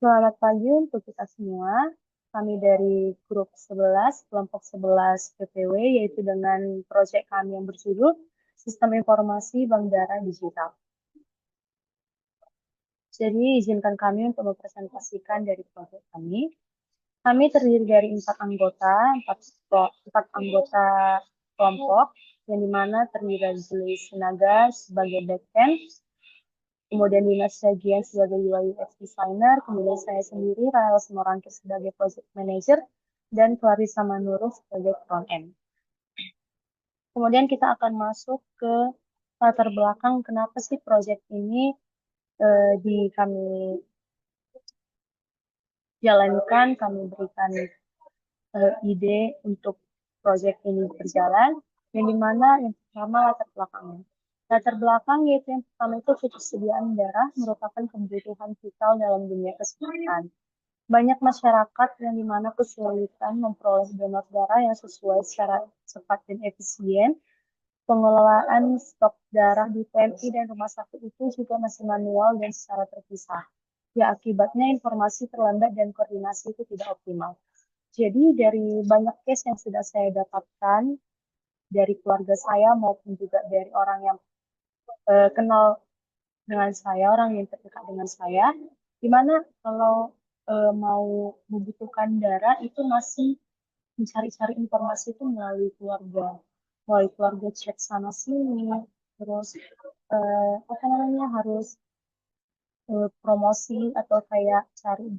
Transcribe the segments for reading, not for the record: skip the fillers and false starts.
Selamat pagi untuk kita semua. Kami dari grup 11, kelompok 11 PPW, yaitu dengan proyek kami yang berjudul Sistem Informasi Bank Darah Digital. Jadi, izinkan kami untuk mempresentasikan dari proyek kami. Kami terdiri dari empat anggota kelompok, yang dimana terdiri dari Julie Sinaga sebagai backend, kemudian Dinas Sagian sebagai UI UX designer, kemudian saya sendiri Rahel Semoranke sebagai project manager, dan Clarissa Manuruf sebagai front end. Kemudian kita akan masuk ke latar belakang kenapa sih project ini di kami jalankan, kami berikan ide untuk project ini berjalan, yang dimana yang pertama latar belakangnya. Latar belakang yaitu yang pertama itu ketersediaan darah merupakan kebutuhan vital dalam dunia kesehatan. Banyak masyarakat yang dimana kesulitan memperoleh donor darah yang sesuai secara cepat dan efisien. Pengelolaan stok darah di PMI dan rumah sakit itu juga masih manual dan secara terpisah. Ya, akibatnya informasi terlambat dan koordinasi itu tidak optimal. Jadi dari banyak case yang sudah saya dapatkan dari keluarga saya maupun juga dari orang yang kenal dengan saya, orang yang terdekat dengan saya, di mana kalau mau membutuhkan darah itu masih mencari-cari informasi itu melalui keluarga chat sana sini, terus apa namanya harus promosi atau kayak cari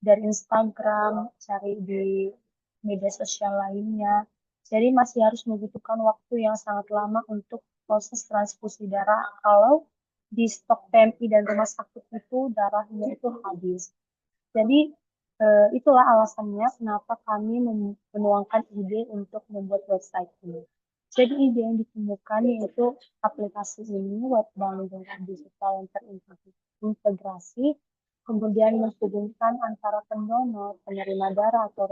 dari Instagram, cari di media sosial lainnya. Jadi masih harus membutuhkan waktu yang sangat lama untuk proses transfusi darah kalau di stok PMI dan rumah sakit itu darahnya itu habis. Jadi itulah alasannya kenapa kami menuangkan ide untuk membuat website ini. Jadi ide yang ditemukan yaitu aplikasi ini web bank dengan digital yang terintegrasi, kemudian menghubungkan antara pendonor, penerima darah atau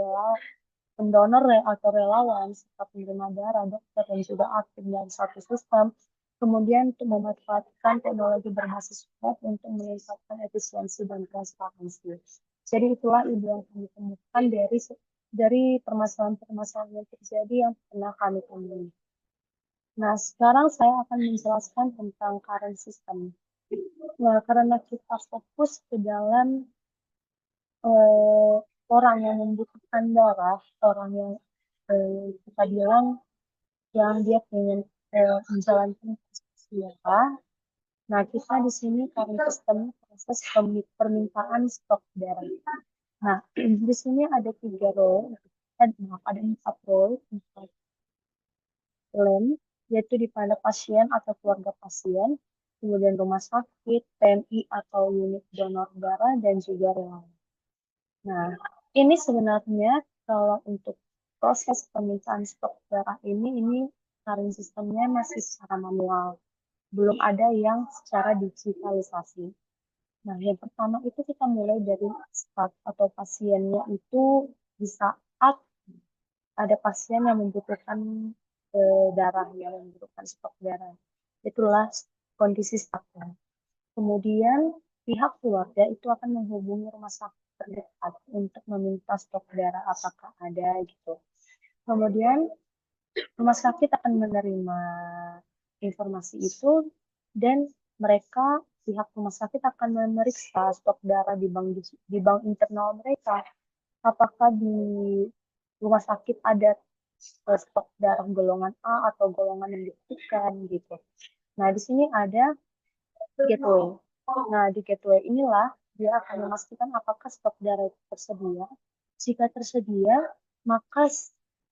relawan serta penerima darah, dokter dan juga aktif dalam satu sistem. Kemudian untuk memanfaatkan teknologi berbasis web untuk meningkatkan efisiensi dan transparansi. Jadi itulah ide yang kami temukan dari permasalahan-permasalahan yang terjadi yang pernah kami temui. Nah, sekarang saya akan menjelaskan tentang current system. Nah, karena kita fokus ke dalam eh, orang yang membutuhkan darah, orang yang kita bilang yang dia pengen menjalankan proses darah. Nah, kita di sini current system proses permintaan stok darah. Nah, di sini ada tiga role, ada empat role, empat lane, yaitu di pada pasien atau keluarga pasien, kemudian rumah sakit, PMI atau unit donor darah, dan juga relawan. Nah, ini sebenarnya kalau untuk proses permintaan stok darah ini current sistemnya masih secara manual, belum ada yang secara digitalisasi. Nah, yang pertama itu kita mulai dari start atau pasiennya itu di saat ada pasien yang membutuhkan darah, yang membutuhkan stok darah. Itulah kondisi startnya. Kemudian pihak keluarga itu akan menghubungi rumah sakit terdekat untuk meminta stok darah apakah ada gitu. Kemudian rumah sakit akan menerima informasi itu dan mereka pihak rumah sakit akan memeriksa stok darah di bank internal mereka. Apakah di rumah sakit ada stok darah golongan A atau golongan yang dibutuhkan gitu. Nah, di sini ada gateway. Nah, di gateway inilah dia akan memastikan apakah stok darah itu tersedia. Jika tersedia, maka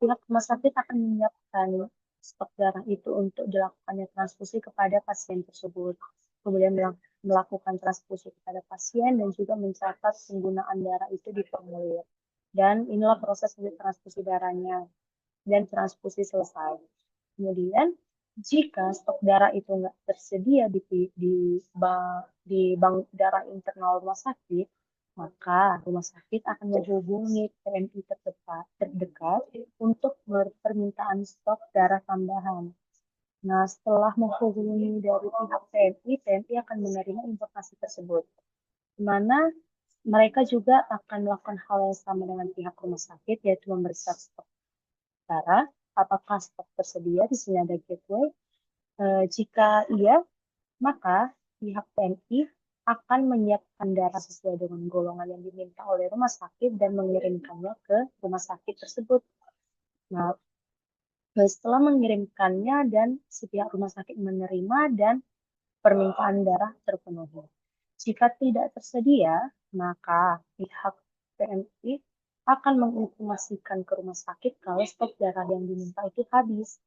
pihak rumah sakit akan menyiapkan stok darah itu untuk dilakukannya transfusi kepada pasien tersebut. Kemudian melakukan transfusi kepada pasien dan juga mencatat penggunaan darah itu di formulir. Dan inilah proses dari transfusi darahnya dan transfusi selesai. Kemudian jika stok darah itu nggak tersedia di bank darah internal rumah sakit, maka rumah sakit akan menghubungi PMI terdekat untuk permintaan stok darah tambahan. Nah, setelah menghubungi dari pihak PMI akan menerima informasi tersebut, di mana mereka juga akan melakukan hal yang sama dengan pihak rumah sakit, yaitu memeriksa stok darah, apakah stok tersedia, di sini ada gateway. Jika iya, maka pihak TNI akan menyiapkan darah sesuai dengan golongan yang diminta oleh rumah sakit dan mengirimkannya ke rumah sakit tersebut. Nah, setelah mengirimkannya dan si pihak rumah sakit menerima dan permintaan darah terpenuhi. Jika tidak tersedia, maka pihak PMI akan menginformasikan ke rumah sakit kalau stok darah yang diminta itu habis.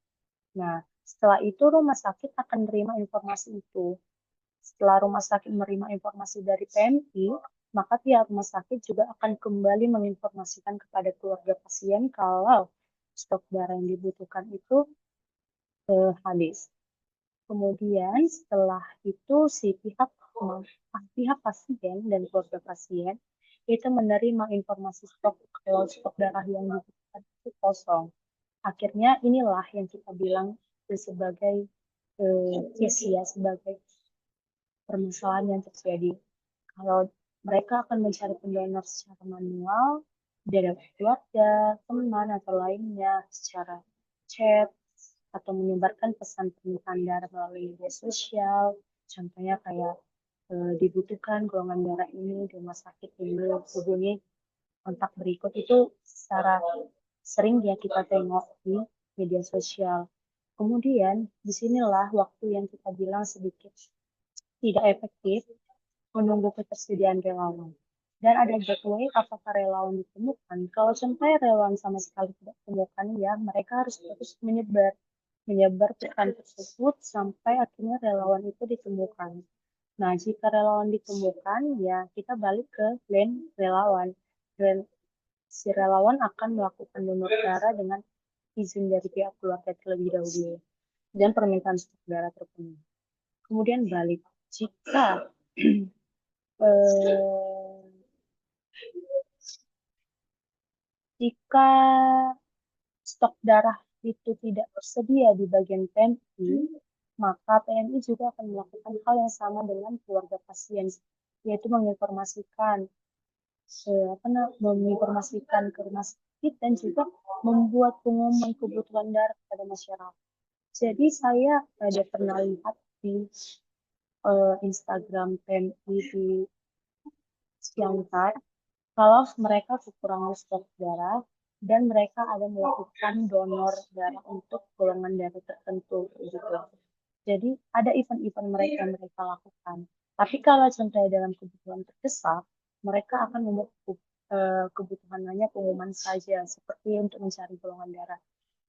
Nah, setelah itu rumah sakit akan menerima informasi itu. Setelah rumah sakit menerima informasi dari PMI, maka pihak rumah sakit juga akan kembali menginformasikan kepada keluarga pasien kalau stok darah yang dibutuhkan itu habis. Kemudian setelah itu si pihak pasien dan keluarga pasien itu menerima informasi stok kalau stok darah yang dibutuhkan itu kosong. Akhirnya inilah yang kita bilang sebagai sebagai permasalahan yang terjadi. Kalau mereka akan mencari pendonor secara manual dari keluarga, teman, atau lainnya secara chat, atau menyebarkan pesan permintaan darah melalui media sosial. Contohnya kayak dibutuhkan golongan darah ini di rumah sakit ini, hubungi kontak berikut itu secara sering ya kita tengok di media sosial. Kemudian disinilah waktu yang kita bilang sedikit tidak efektif menunggu ketersediaan relawan. Dan ada gateway apakah relawan ditemukan. Kalau sampai relawan sama sekali tidak ditemukan, ya mereka harus terus menyebar pesan tersebut sampai akhirnya relawan itu ditemukan. Nah, jika relawan ditemukan, ya kita balik ke lane relawan. Dan si relawan akan melakukan donor darah dengan izin dari pihak keluarga terlebih dahulu dan permintaan stok darah terpenuhi. Kemudian balik, jika eh, jika stok darah itu tidak tersedia di bagian PMI, maka PMI juga akan melakukan hal yang sama dengan keluarga pasien, yaitu menginformasikan ke rumah sakit dan juga membuat pengumuman kebutuhan darah pada masyarakat. Jadi saya ada pernah lihat di Instagram PMI di Siantar, kalau mereka kekurangan stok darah dan mereka ada melakukan donor darah untuk golongan darah tertentu gitu. Jadi ada event-event mereka yang mereka lakukan. Tapi kalau contohnya dalam kebutuhan terdesak, mereka akan membuat kebutuhan hanya pengumuman saja, seperti untuk mencari golongan darah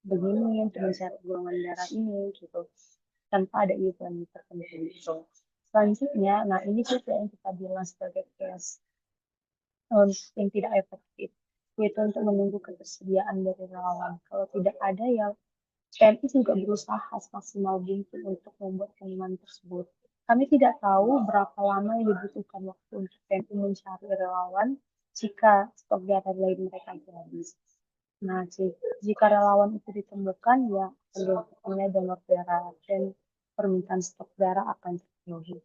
begini, untuk mencari golongan darah ini gitu, tanpa ada event tertentu gitu. Selanjutnya, nah ini juga yang kita bilang sebagai case yang tidak efektif, yaitu untuk menunggu ketersediaan dari relawan. Kalau tidak ada ya PMI juga berusaha semaksimal mungkin untuk membuat pengumuman tersebut. Kami tidak tahu berapa lama yang dibutuhkan waktu untuk PMI mencari relawan jika stok darah lain mereka itu habis. Nah, jika relawan itu ditemukan, ya penduduknya donor darah dan permintaan stok darah akan terpenuhi.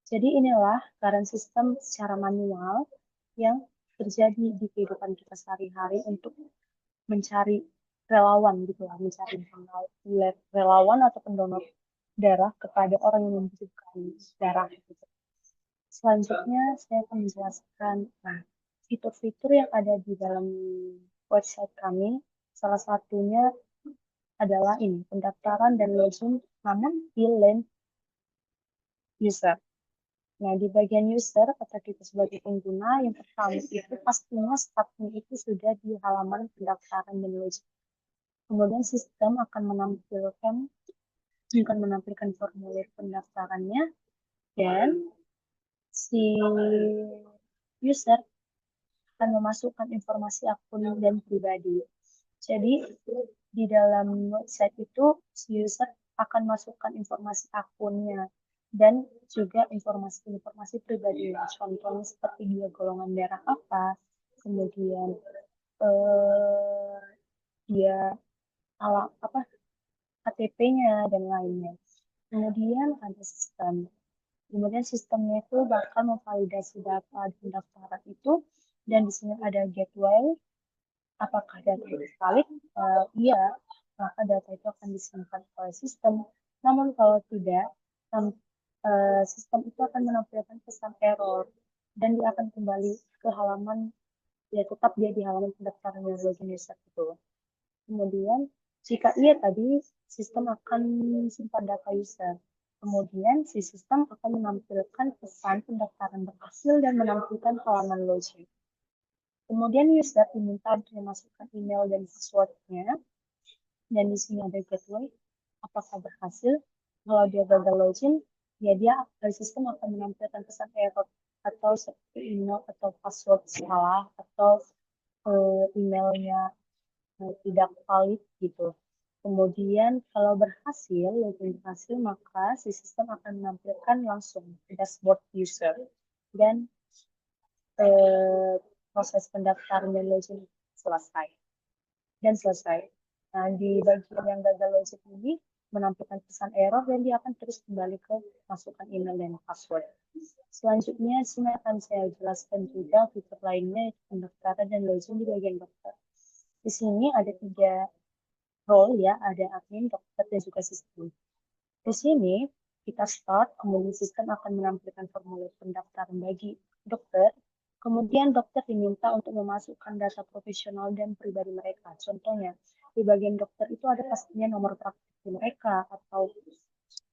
Jadi inilah current system secara manual yang terjadi di kehidupan kita sehari-hari untuk mencari relawan gitu lah, mencari relawan atau pendonor darah kepada orang yang membutuhkan darah gitu. Selanjutnya saya akan menjelaskan fitur-fitur yang ada di dalam website kami. Salah satunya adalah ini, pendaftaran dan login namun di lane user. Nah, di bagian user atau kita sebagai pengguna, yang pertama itu pastinya startnya itu sudah di halaman pendaftaran dan login. Kemudian sistem akan menampilkan formulir pendaftarannya dan si user akan memasukkan informasi akun dan pribadi. Jadi di dalam website itu si user akan masukkan informasi akunnya dan juga informasi-informasi pribadinya. Contohnya seperti dia golongan darah apa, kemudian dia alat apa KTP-nya dan lainnya. Kemudian ada sistem. Kemudian sistemnya itu bakal memvalidasi data pendaftaran itu, dan di sini ada gateway. Apakah data itu valid? Iya, maka data itu akan disimpan oleh sistem. Namun kalau tidak, sistem itu akan menampilkan pesan error dan dia akan kembali ke halaman, ya tetap dia di halaman pendaftaran yang login user itu. Kemudian jika iya tadi, sistem akan simpan data user. Kemudian si sistem akan menampilkan pesan pendaftaran berhasil dan menampilkan halaman login. Kemudian user diminta untuk memasukkan email dan passwordnya, dan di sini ada gateway. Apakah berhasil? Kalau dia gagal login, ya dia sistem akan menampilkan pesan error atau seperti email atau password salah atau emailnya tidak valid gitu. Kemudian kalau berhasil, login berhasil, maka si sistem akan menampilkan langsung dashboard user dan eh, proses pendaftaran dan login selesai dan selesai. Nah, di bagian yang gagal login ini menampilkan pesan error dan dia akan terus kembali ke masukkan email dan password. Selanjutnya, sini akan saya jelaskan juga fitur lainnya, pendaftaran dan login di bagian dokter. Di sini ada 3 role ya, ada admin, dokter, dan juga sistem. Di sini kita start, kemudian sistem akan menampilkan formulir pendaftaran bagi dokter. Kemudian dokter diminta untuk memasukkan data profesional dan pribadi mereka. Contohnya, di bagian dokter itu ada pastinya nomor praktik mereka atau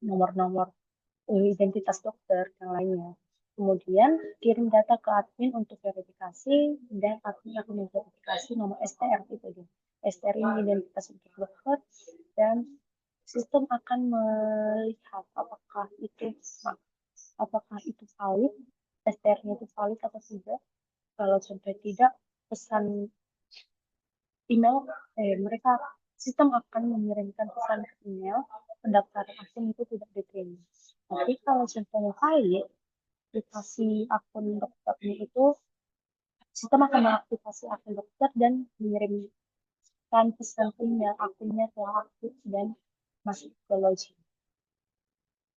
nomor-nomor identitas dokter yang lainnya. Kemudian kirim data ke admin untuk verifikasi dan admin akan memverifikasi nomor STR itu ya. STR ini identitas untuk dokter, dan sistem akan melihat apakah itu valid, STR-nya itu valid atau tidak. Kalau sampai tidak, pesan email mereka sistem akan mengirimkan pesan ke email pendaftaran akun itu tidak diterima. Tapi kalau contohnya valid, aktivasi akun dokternya itu, sistem akan mengaktifasi akun dokter dan mengirimkan pesan email akunnya telah aktif dan masuk ke login.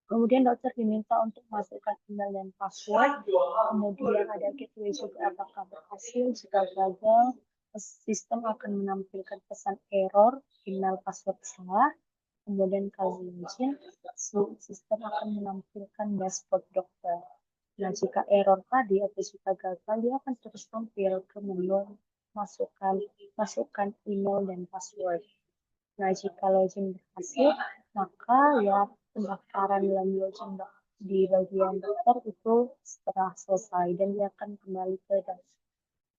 Kemudian dokter diminta untuk masukkan email dan password. Kemudian ada gateway juga apakah berhasil. Jika gagal, sistem akan menampilkan pesan error, email password salah. Kemudian kalau login, sistem akan menampilkan dashboard dokter. Nah, jika error tadi atau jika gagal, dia akan terus tampil ke menu masukkan masukkan email dan password. Nah, jika login berhasil, maka ya pendaftaran dalam login di bagian dokter itu setelah selesai dan dia akan kembali ke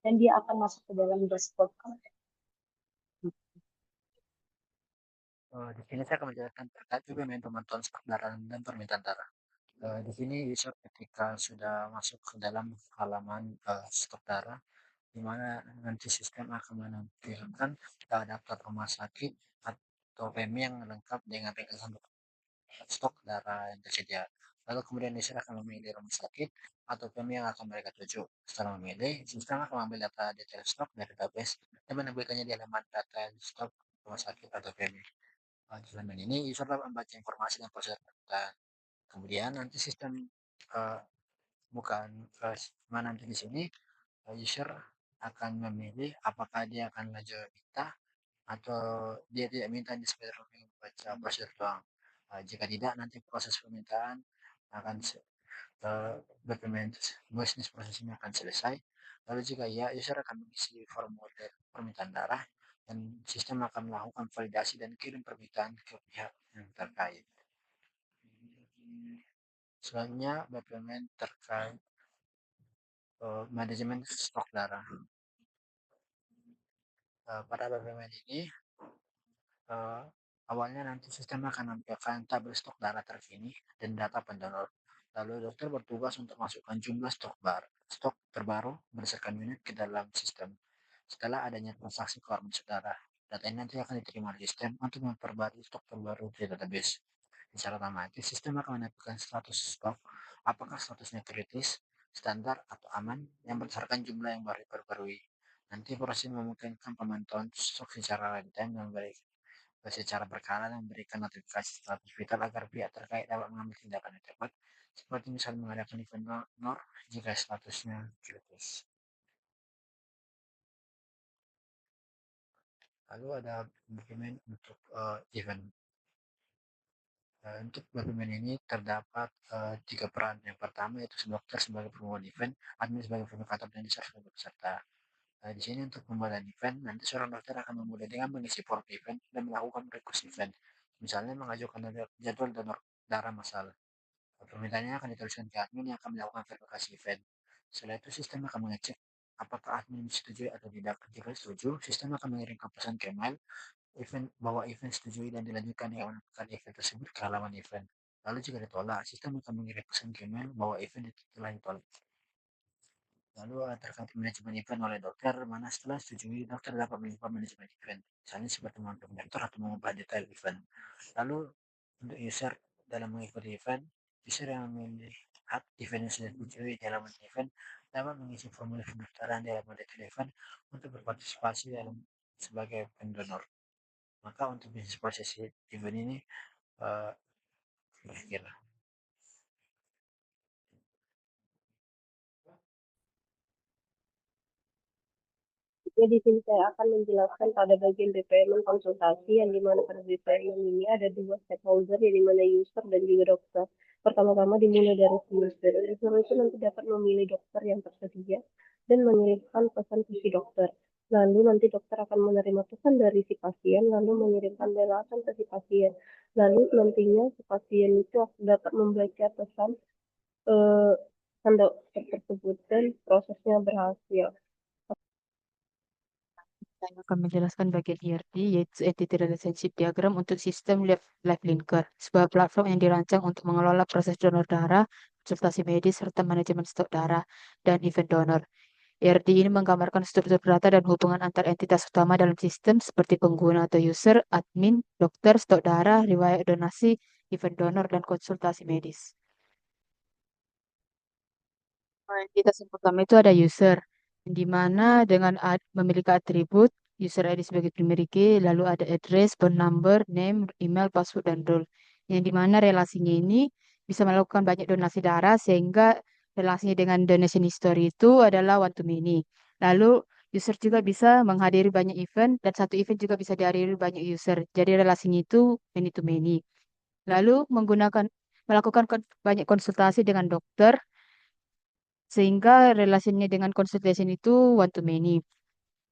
dan dia akan masuk ke dalam dashboard. Di sini saya akan menjelaskan terkait juga dengan pemantauan stok darah dan permintaan darah. Di sini user ketika sudah masuk ke dalam halaman stok darah, di mana nanti sistem akan menampilkan daftar rumah sakit atau PMI yang lengkap dengan ringkasan stok darah yang tersedia. Lalu kemudian user akan memilih rumah sakit atau PMI yang akan mereka tuju. Setelah memilih, sistem akan mengambil data detail stok dari database dan menampilkannya di halaman data stok rumah sakit atau PMI. Di halaman ini user dapat membaca informasi dan proses pendaftaran. Kemudian nanti sistem uh, bukan mana nanti di sini user akan memilih apakah dia akan maju minta atau dia tidak minta di sekedar membaca prosedur doang. Jika tidak, nanti proses permintaan akan dokumen bisnis prosesnya akan selesai. Lalu jika iya, user akan mengisi formulir permintaan darah dan sistem akan melakukan validasi dan kirim permintaan ke pihak yang terkait. Selanjutnya, dokumen terkait manajemen stok darah. Pada dokumen ini, uh, awalnya nanti sistem akan menampilkan tabel stok darah terkini dan data pendonor. Lalu dokter bertugas untuk masukkan jumlah stok terbaru berdasarkan unit ke dalam sistem. Setelah adanya transaksi keluar masuk darah, data ini nanti akan diterima oleh sistem untuk memperbarui stok terbaru di database. Secara otomatis, sistem akan menampilkan status stok, apakah statusnya kritis, standar, atau aman, yang berdasarkan jumlah yang baru diperbarui. Nanti proses memungkinkan pemantauan stok secara real time dan secara berkala dan memberikan notifikasi status vital agar pihak terkait dapat mengambil tindakan yang tepat seperti misal mengadakan event honor jika statusnya kritis. Lalu ada dokumen untuk event. Untuk dokumen ini terdapat 3 peran. Yang pertama yaitu dokter sebagai pembuat event, admin sebagai provokator, dan user sebagai peserta. Di sini untuk pembuatan event, nanti seorang dokter akan memulai dengan mengisi form event dan melakukan request event. Misalnya mengajukan jadwal donor darah massal. Permintaannya akan dituliskan ke admin yang akan melakukan verifikasi event. Setelah itu sistem akan mengecek apakah admin setuju atau tidak. Jika setuju, sistem akan mengirimkan pesan ke email bahwa event setujui dan dilanjutkan dengan melakukan event tersebut ke halaman event. Lalu jika ditolak, sistem akan mengirim pesan ke email bahwa event itu telah ditolak. Lalu terkait manajemen event oleh dokter, mana setelah setujui, dokter dapat mengubah manajemen event. Misalnya seperti mengubah dokter atau mengubah detail event. Lalu untuk user dalam mengikuti event, user yang memilih hak event yang sudah setujui dalam event dapat mengisi formulir pendaftaran dalam detail event untuk berpartisipasi dalam sebagai pendonor. Maka untuk bisnis proses event ini uh, kira Ya, di sini saya akan menjelaskan pada bagian requirement konsultasi yang dimana pada requirement ini ada dua stakeholder yang dimana user dan juga dokter. Pertama-tama dimulai dari si user. User itu nanti dapat memilih dokter yang tersedia dan mengirimkan pesan ke si dokter. Lalu nanti dokter akan menerima pesan dari si pasien, lalu mengirimkan balasan ke si pasien. Lalu nantinya si pasien itu dapat membaca pesan eh, dokter tersebut dan prosesnya berhasil. Saya akan menjelaskan bagian ERD, yaitu Entity Relationship Diagram untuk sistem Life Linker, sebuah platform yang dirancang untuk mengelola proses donor darah, konsultasi medis, serta manajemen stok darah, dan event donor. ERD ini menggambarkan struktur data dan hubungan antar entitas utama dalam sistem seperti pengguna atau user, admin, dokter, stok darah, riwayat donasi, event donor, dan konsultasi medis. Entitas yang pertama itu ada user, di mana dengan memiliki atribut user ID sebagai primary key, lalu ada address, phone number, name, email, password, dan role. Yang di mana relasinya ini bisa melakukan banyak donasi darah sehingga relasinya dengan donation history itu adalah one to many. Lalu user juga bisa menghadiri banyak event dan satu event juga bisa dihadiri banyak user. Jadi relasinya itu many to many. Lalu melakukan banyak konsultasi dengan dokter sehingga relasinya dengan consultation itu one to many.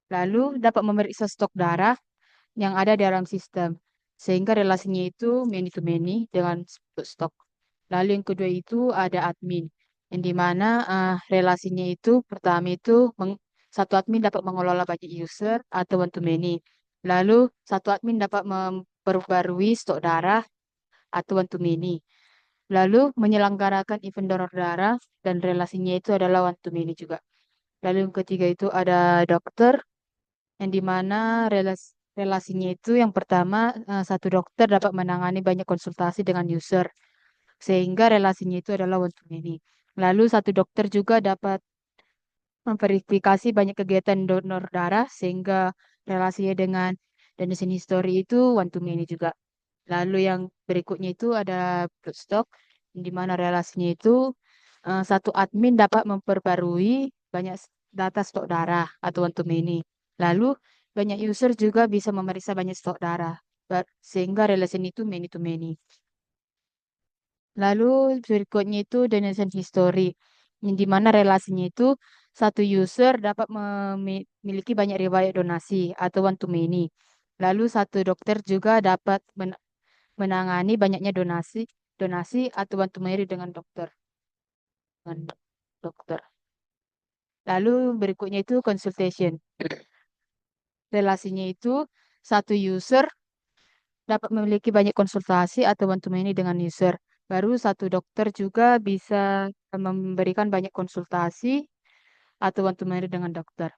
Lalu dapat memeriksa stok darah yang ada dalam sistem, sehingga relasinya itu many to many dengan stok. Lalu yang kedua itu ada admin, yang dimana relasinya itu pertama itu satu admin dapat mengelola banyak user atau one to many. Lalu satu admin dapat memperbarui stok darah atau one to many. Lalu menyelenggarakan event donor darah dan relasinya itu adalah one to many juga. Lalu yang ketiga itu ada dokter, yang dimana relasinya itu yang pertama satu dokter dapat menangani banyak konsultasi dengan user, sehingga relasinya itu adalah one to many. Lalu satu dokter juga dapat memverifikasi banyak kegiatan donor darah, sehingga relasinya dengan donation history itu one to many juga. Lalu yang berikutnya itu ada bloodstock, di mana relasinya itu satu admin dapat memperbarui banyak data stok darah atau one to many. Lalu banyak user juga bisa memeriksa banyak stok darah, sehingga relasi itu many to many. Lalu berikutnya itu donation history, yang di mana relasinya itu satu user dapat memiliki banyak riwayat donasi atau one to many. Lalu satu dokter juga dapat menangani banyaknya donasi atau one to many dengan dokter. Lalu berikutnya itu consultation. Relasinya itu satu user dapat memiliki banyak konsultasi atau one to many dengan user. Baru satu dokter juga bisa memberikan banyak konsultasi atau one to many dengan dokter.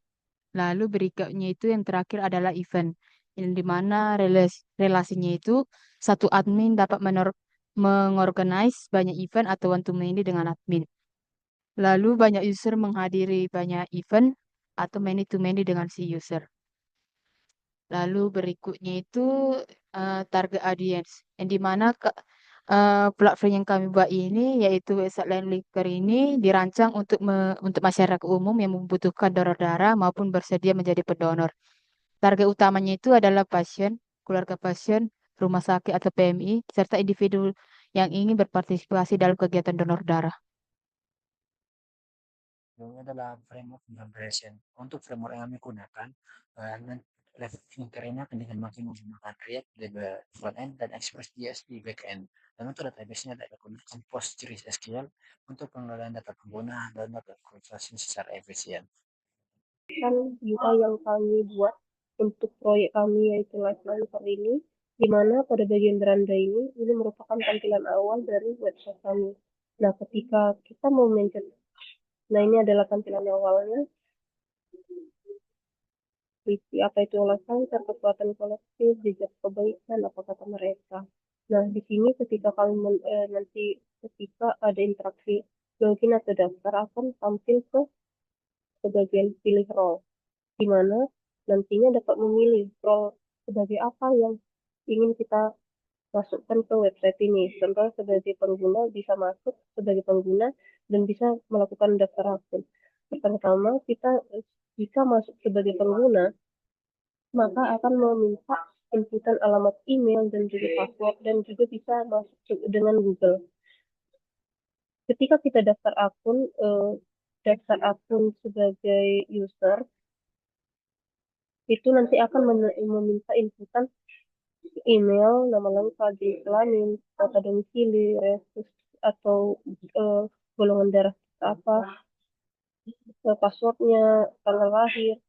Lalu berikutnya itu yang terakhir adalah event, yang dimana relasinya itu satu admin dapat mengorganize banyak event atau one to many dengan admin. Lalu banyak user menghadiri banyak event atau many to many dengan si user. Lalu berikutnya itu target audience, yang dimana Platform yang kami buat ini yaitu website Line Liquor ini dirancang untuk masyarakat umum yang membutuhkan donor darah maupun bersedia menjadi pendonor. Target utamanya itu adalah pasien, keluarga pasien, rumah sakit atau PMI, serta individu yang ingin berpartisipasi dalam kegiatan donor darah. Ini adalah framework comparison. Untuk framework yang kami gunakan, level thinker ini akan kami menggunakan React di front end dan Express.js di back end. Dan untuk database-nya ada gunakan PostgreSQL untuk pengelolaan data pengguna dan data processing secara efisien. Kan UI yang kami buat untuk proyek kami yaitu Lifeline ini, di mana pada bagian beranda ini merupakan tampilan awal dari website kami. Nah, ketika kita mau mencet, nah ini adalah tampilan awalnya, isi apa itu olah kanker, kekuatan kolektif, jejak kebaikan, apa kata mereka. Nah, di sini ketika nanti ketika ada interaksi login atau daftar akan tampil ke bagian pilih role, di mana nantinya dapat memilih role sebagai apa yang ingin kita masukkan ke website ini. Contoh sebagai pengguna bisa masuk sebagai pengguna dan bisa melakukan daftar akun. Pertama, kita jika masuk sebagai pengguna, maka akan meminta inputan alamat email dan juga password dan juga bisa masuk dengan Google. Ketika kita daftar akun sebagai user, itu nanti akan meminta inputan email, nama lengkap, jenis kelamin, kota domisili, resus, atau eh, golongan darah apa, passwordnya, tanggal lahir,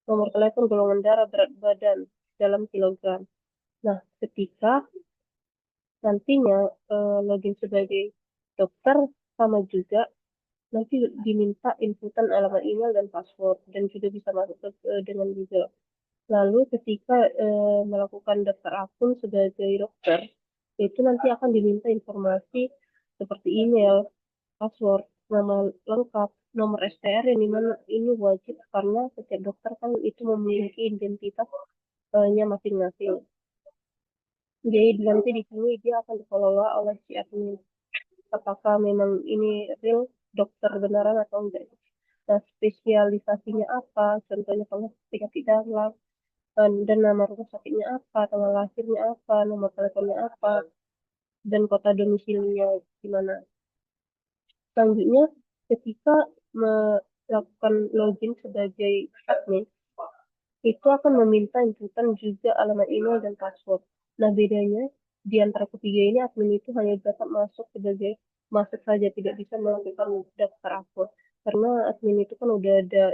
nomor telepon, golongan darah, berat badan dalam kilogram. Nah, ketika nantinya login sebagai dokter sama juga nanti diminta inputan alamat email dan password dan juga bisa masuk dengan Google. Lalu ketika melakukan daftar akun sebagai dokter, itu nanti akan diminta informasi seperti email, password, nama lengkap, nomor STR yang dimana ini wajib karena setiap dokter kan itu memiliki identitasnya masing-masing. Jadi nanti di sini dia akan dikelola oleh si admin. Apakah memang ini real dokter beneran atau enggak? Nah, spesialisasinya apa? Contohnya kalau penyakit dalam, dan nama rumah sakitnya apa, tanggal lahirnya apa, nomor teleponnya apa, dan kota domisilinya di mana. Selanjutnya, ketika melakukan login sebagai admin, itu akan meminta inputan juga alamat email dan password. Nah, bedanya di antara ketiga ini admin itu hanya dapat masuk saja, tidak bisa melakukan daftar akun. Karena admin itu kan udah ada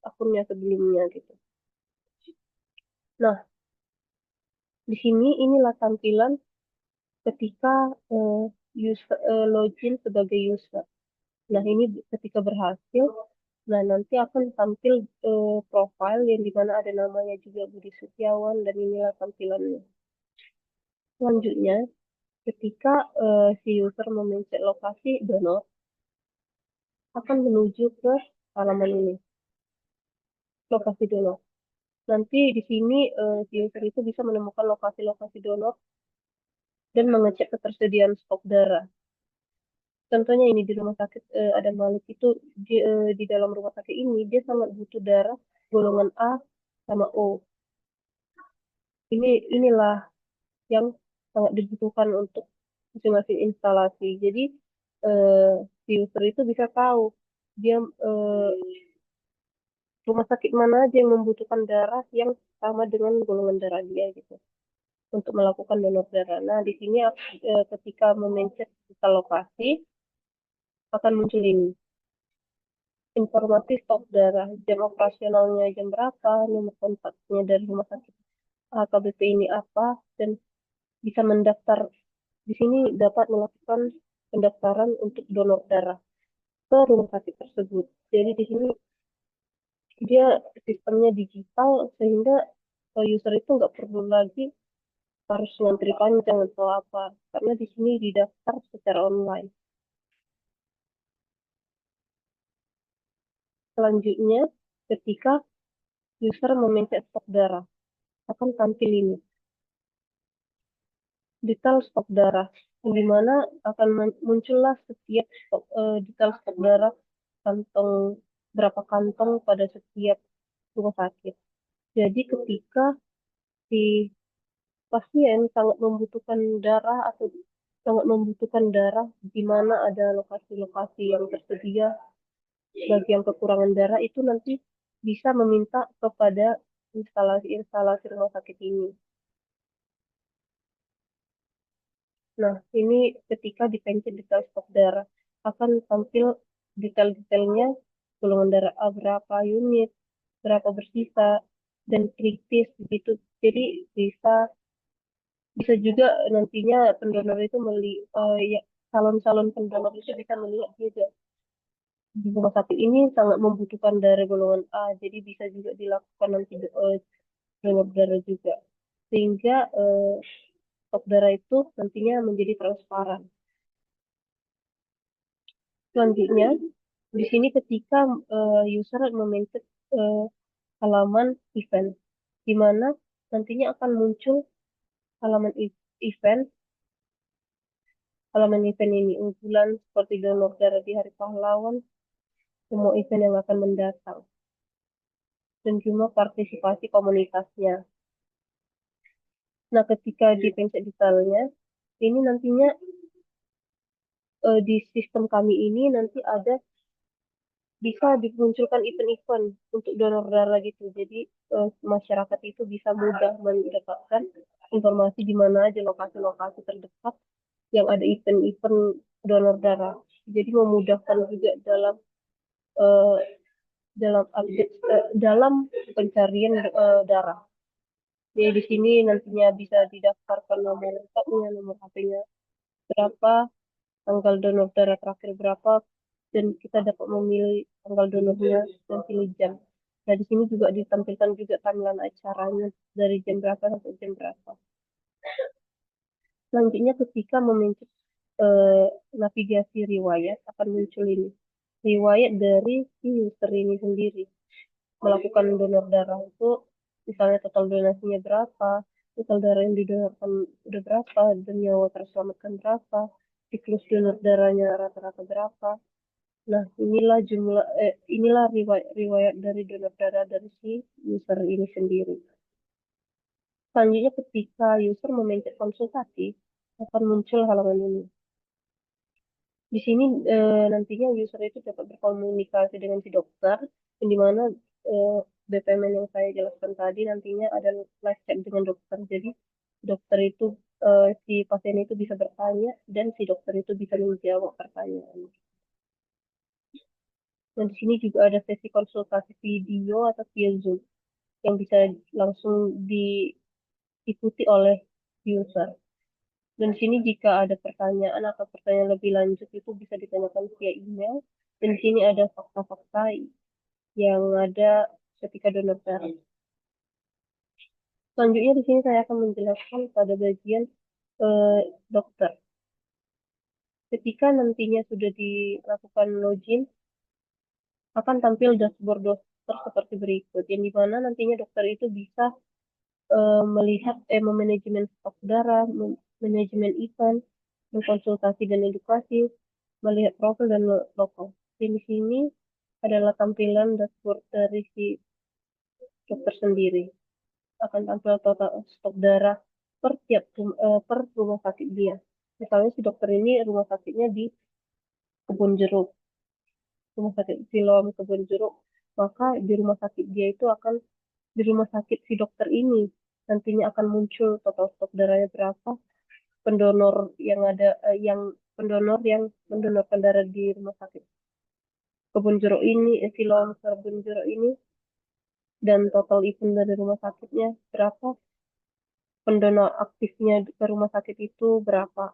akunnya sebelumnya gitu. Nah, di sini inilah tampilan ketika login sebagai user. Nah, ini ketika berhasil, nah nanti akan tampil profile yang dimana ada namanya juga Budi Setiawan dan inilah tampilannya. Selanjutnya, ketika si user memencet lokasi donor, akan menuju ke halaman ini, lokasi donor. Nanti di sini si user itu bisa menemukan lokasi-lokasi donor dan mengecek ketersediaan stok darah. Contohnya ini di rumah sakit ada Malik itu di dalam rumah sakit ini dia sangat butuh darah golongan A sama O. Inilah yang sangat dibutuhkan untuk masing-masing instalasi. Jadi si user itu bisa tahu dia rumah sakit mana aja yang membutuhkan darah yang sama dengan golongan darah dia gitu untuk melakukan donor darah. Nah, di sini ketika memencet kita lokasi akan muncul ini informasi stok darah, jam operasionalnya jam berapa, nomor kontaknya dari rumah sakit AKBP ini apa, dan bisa mendaftar. Di sini dapat melakukan pendaftaran untuk donor darah ke rumah sakit tersebut. Jadi di sini dia sistemnya digital sehingga user itu nggak perlu lagi harus ngantri panjang atau apa, karena di sini didaftar secara online. Selanjutnya, ketika user memencet stok darah, akan tampil ini. Detail stok darah. di mana akan muncullah setiap detail stok darah, kantong berapa kantong pada setiap rumah sakit. Jadi ketika si pasien sangat membutuhkan darah atau sangat membutuhkan darah, di mana ada lokasi-lokasi yang tersedia bagi yang kekurangan darah, itu nanti bisa meminta kepada instalasi-instalasi rumah sakit ini. Nah, ini ketika dipencet detail stok darah, akan tampil detail-detailnya golongan darah A berapa unit, berapa bersisa, dan kritis gitu. Jadi bisa bisa juga nantinya pendonor itu ya, calon-calon pendonor itu bisa melihat juga di rumah sakit ini sangat membutuhkan darah golongan A, jadi bisa juga dilakukan nanti donor darah juga, sehingga stok darah itu nantinya menjadi transparan. Selanjutnya, di sini ketika user memencet halaman event, di mana nantinya akan muncul halaman event. Halaman event ini unggulan seperti donor darah di Hari Pahlawan, semua event yang akan mendatang, dan jumlah partisipasi komunitasnya. Nah, ketika dipencet detailnya, ini nantinya di sistem kami ini nanti ada bisa dimunculkan event-event untuk donor darah gitu. Jadi masyarakat itu bisa mudah mendapatkan informasi di mana aja lokasi-lokasi terdekat yang ada event-event donor darah. Jadi memudahkan juga eh, dalam update dalam pencarian darah. Jadi di sini nantinya bisa didaftarkan nomor lengkapnya, nomor HP-nya berapa, tanggal donor darah terakhir berapa, dan kita dapat memilih tanggal donornya dan pilih jam. Nah, di sini juga ditampilkan juga timeline acaranya dari jam berapa sampai jam berapa. Selanjutnya ketika memencet eh, navigasi riwayat akan muncul ini. Riwayat dari si user ini sendiri melakukan donor darah itu, misalnya total donasinya berapa, total darah yang didonorkan udah berapa, dan nyawa terselamatkan berapa, siklus donor darahnya rata-rata berapa. Nah, inilah riwayat dari donor darah dari si user ini sendiri. Selanjutnya ketika user memencet konsultasi, akan muncul halaman ini. Di sini nantinya user itu dapat berkomunikasi dengan si dokter, di mana eh, BPMN yang saya jelaskan tadi nantinya ada live chat dengan dokter. Jadi dokter itu si pasien itu bisa bertanya dan si dokter itu bisa menjawab pertanyaan. Dan di sini juga ada sesi konsultasi video atau via Zoom yang bisa langsung diikuti oleh user. Dan di sini jika ada pertanyaan atau pertanyaan lebih lanjut itu bisa ditanyakan via email. Dan di sini ada fakta-fakta yang ada ketika donor darah. Selanjutnya di sini saya akan menjelaskan pada bagian dokter. Ketika nantinya sudah dilakukan login, akan tampil dashboard dokter seperti berikut, yang dimana nantinya dokter itu bisa melihat memanajemen stok darah, manajemen event, mengkonsultasi dan edukasi, melihat profil dan lokal. Di sini adalah tampilan dashboard dari si dokter sendiri. Akan tampil total stok darah per rumah sakit dia. Misalnya si dokter ini rumah sakitnya di Kebun Jeruk, rumah sakit Siloam Kebun Jeruk, maka di rumah sakit dia itu akan di rumah sakit si dokter ini nantinya akan muncul total stok darahnya berapa, pendonor yang pendonor yang mendonorkan darah di rumah sakit Kebun Jeruk ini, Siloam Kebun Jeruk ini, dan total event dari rumah sakitnya berapa, pendonor aktifnya ke rumah sakit itu berapa.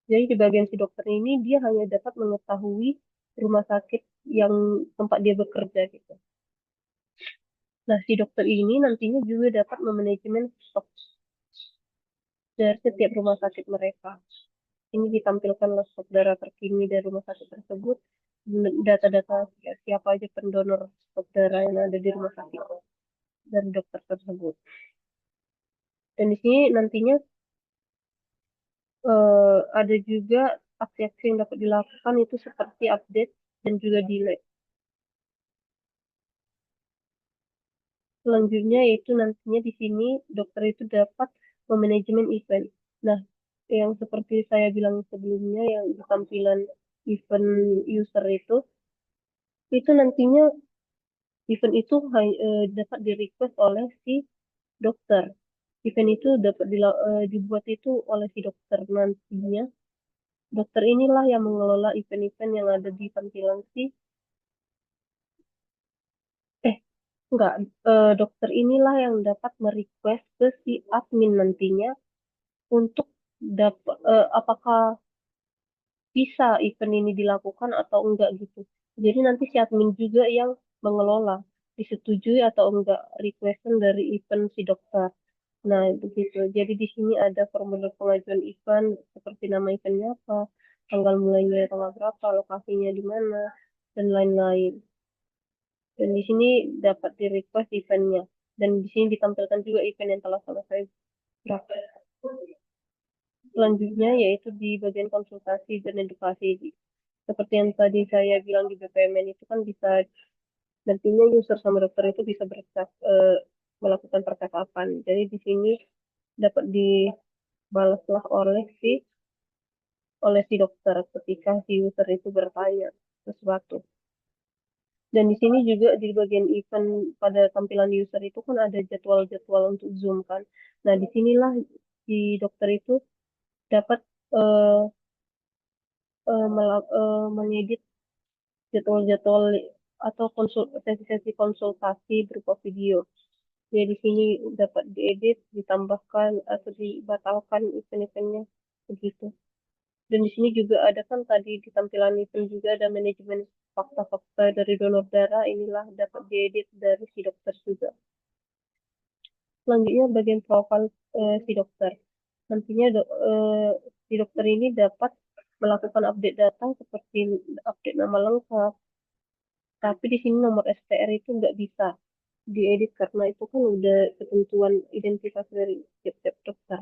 Jadi di bagian si dokter ini dia hanya dapat mengetahui rumah sakit yang tempat dia bekerja gitu. Nah, si dokter ini nantinya juga dapat memanajemen stok dari setiap rumah sakit mereka. Ini ditampilkan stok darah terkini dari rumah sakit tersebut, data-data siapa aja pendonor stok darah yang ada di rumah sakit dari dokter tersebut. Dan di sini nantinya Ada juga aksi-aksi yang dapat dilakukan itu seperti update dan juga delay. Selanjutnya yaitu nantinya di sini dokter itu dapat memanajemen event. Nah, yang seperti saya bilang sebelumnya yang di tampilan event user itu nantinya event itu dapat di-request oleh si dokter. Event itu dapat dibuat itu oleh si dokter nantinya. Dokter inilah yang mengelola event-event yang ada di tampilan eh enggak, dokter inilah yang dapat merequest ke si admin nantinya untuk dapat apakah bisa event ini dilakukan atau enggak gitu. Jadi nanti si admin juga yang mengelola, disetujui atau enggak requestan dari event si dokter. Nah, begitu. Jadi di sini ada formulir pengajuan event seperti nama eventnya apa, tanggal mulainya tanggal berapa, lokasinya di mana, dan lain-lain. Dan di sini dapat di-request eventnya. Dan di sini ditampilkan juga event yang telah selesai berapa. Selanjutnya yaitu di bagian konsultasi dan edukasi. Seperti yang tadi saya bilang di BPMN itu kan bisa nantinya user sama dokter itu bisa melakukan percakapan. Jadi di sini dapat dibalaslah oleh si dokter ketika si user itu bertanya sesuatu. Dan di sini juga di bagian event pada tampilan user itu kan ada jadwal-jadwal untuk Zoom kan. Nah, disinilah si dokter itu dapat eh, mengedit jadwal-jadwal atau sesi-sesi konsultasi berupa video. Jadi di sini dapat diedit, ditambahkan atau dibatalkan event-eventnya begitu. Dan di sini juga ada kan tadi di tampilan event juga ada manajemen fakta-fakta dari donor darah. Inilah dapat diedit dari si dokter juga. Selanjutnya bagian profil si dokter. Nantinya si dokter ini dapat melakukan update data seperti update nama lengkap. Tapi di sini nomor SPR itu nggak bisa diedit karena itu kan udah ketentuan identitas dari tiap-tiap dokter.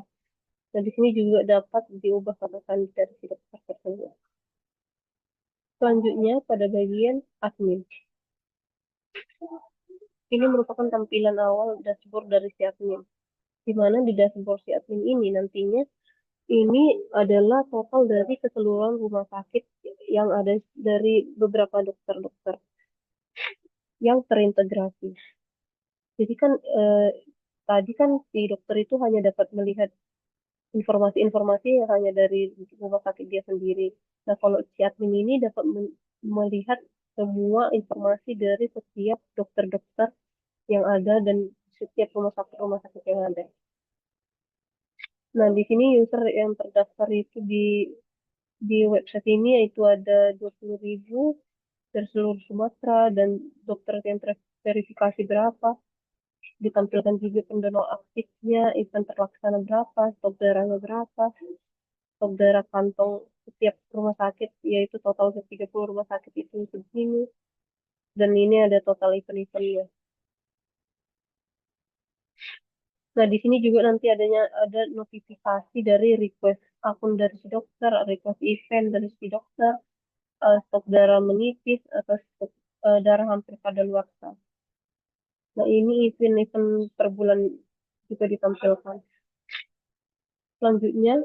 Nah, di sini juga dapat diubah kata sandi dari si dokter tersebut. Selanjutnya pada bagian admin. Ini merupakan tampilan awal dashboard dari si admin. Di mana di dashboard si admin ini nantinya ini adalah total dari keseluruhan rumah sakit yang ada dari beberapa dokter-dokter yang terintegrasi. Jadi kan tadi kan si dokter itu hanya dapat melihat informasi-informasi yang hanya dari rumah sakit dia sendiri. Nah, kalau si admin ini dapat melihat semua informasi dari setiap dokter-dokter yang ada dan setiap rumah sakit yang ada. Nah, di sini user yang terdaftar itu di website ini yaitu ada 20.000 dari seluruh Sumatera dan dokter yang terverifikasi berapa. Ditampilkan juga pendonor aktifnya, event terlaksana berapa, stok darahnya berapa, stok darah kantong setiap rumah sakit, yaitu total ke 30 rumah sakit itu segini. Dan ini ada total event-eventnya. Nah, di sini juga nanti ada notifikasi dari request akun dari si dokter, request event dari si dokter, stok darah menipis, atau stok darah hampir kadaluarsa. Nah, ini event-event per bulan juga ditampilkan. Selanjutnya,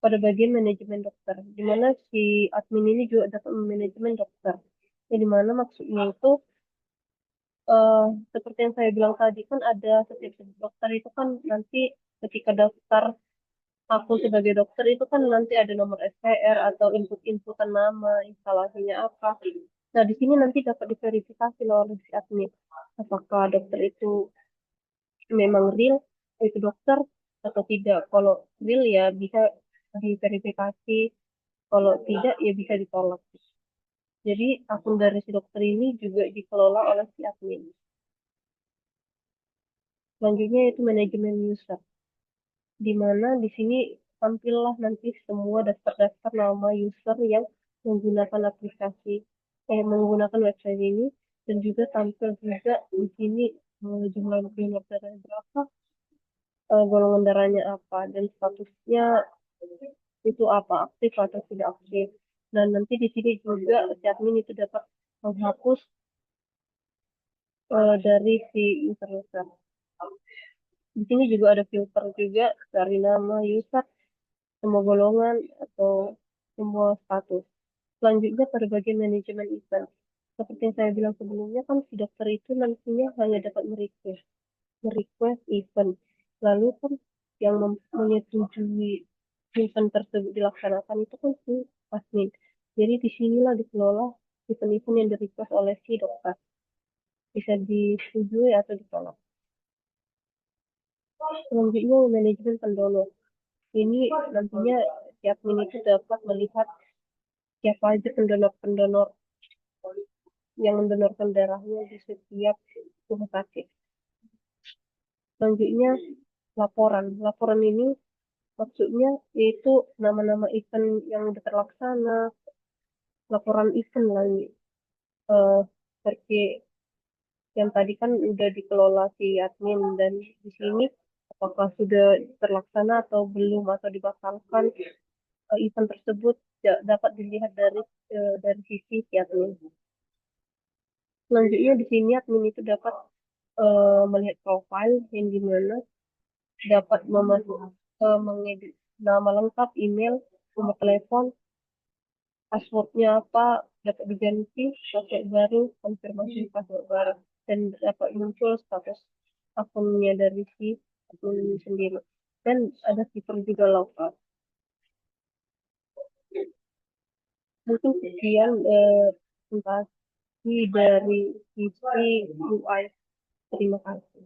pada bagian manajemen dokter, di mana si admin ini juga dapat manajemen dokter. Ya, di mana maksudnya itu eh, seperti yang saya bilang tadi kan ada setiap dokter itu kan nanti ketika daftar aku sebagai dokter itu kan nanti ada nomor SPR atau input-inputan nama, instalasinya apa. Nah, di sini nanti dapat diverifikasi loh oleh si admin. Apakah dokter itu memang real, itu dokter atau tidak. Kalau real ya bisa diverifikasi, kalau tidak ya bisa ditolak. Jadi akun dari si dokter ini juga dikelola oleh si admin. Selanjutnya itu manajemen user, di mana di sini tampillah nanti semua daftar-daftar nama user yang menggunakan menggunakan website ini, dan juga tampil juga di sini jumlah donor darah berapa, golongan darahnya apa, dan statusnya itu apa, aktif atau tidak aktif. Dan nanti di sini juga si admin itu dapat menghapus dari si user. Di sini juga ada filter juga dari nama user, semua golongan atau semua status. Selanjutnya pada bagian manajemen event. Seperti yang saya bilang sebelumnya kan si dokter itu nantinya hanya dapat merequest event. Lalu kan yang menyetujui event tersebut dilaksanakan itu kan si admin. Jadi disinilah dikelola event-event yang di-request oleh si dokter. Bisa disetujui atau ditolak. Selanjutnya manajemen pendonor. Ini nantinya si admin itu dapat melihat siapa aja pendonor-pendonor yang mendonorkan darahnya di setiap rumah sakit. Selanjutnya laporan. Laporan ini maksudnya yaitu nama-nama event yang sudah terlaksana, laporan event lagi. Seperti yang tadi kan udah dikelola si admin dan di sini apakah sudah terlaksana atau belum atau dibatalkan event tersebut dapat dilihat dari sisi si admin. Selanjutnya di sini admin itu dapat melihat profil yang dimana dapat mengedit nama lengkap, email, nomor telepon, passwordnya apa, dapat diganti, password baru, konfirmasi password baru, dan dapat muncul status akunnya dari si akun ini sendiri. Dan ada fitur juga lockout. Mungkin sekian presentasi dari sisi UI. Terima kasih.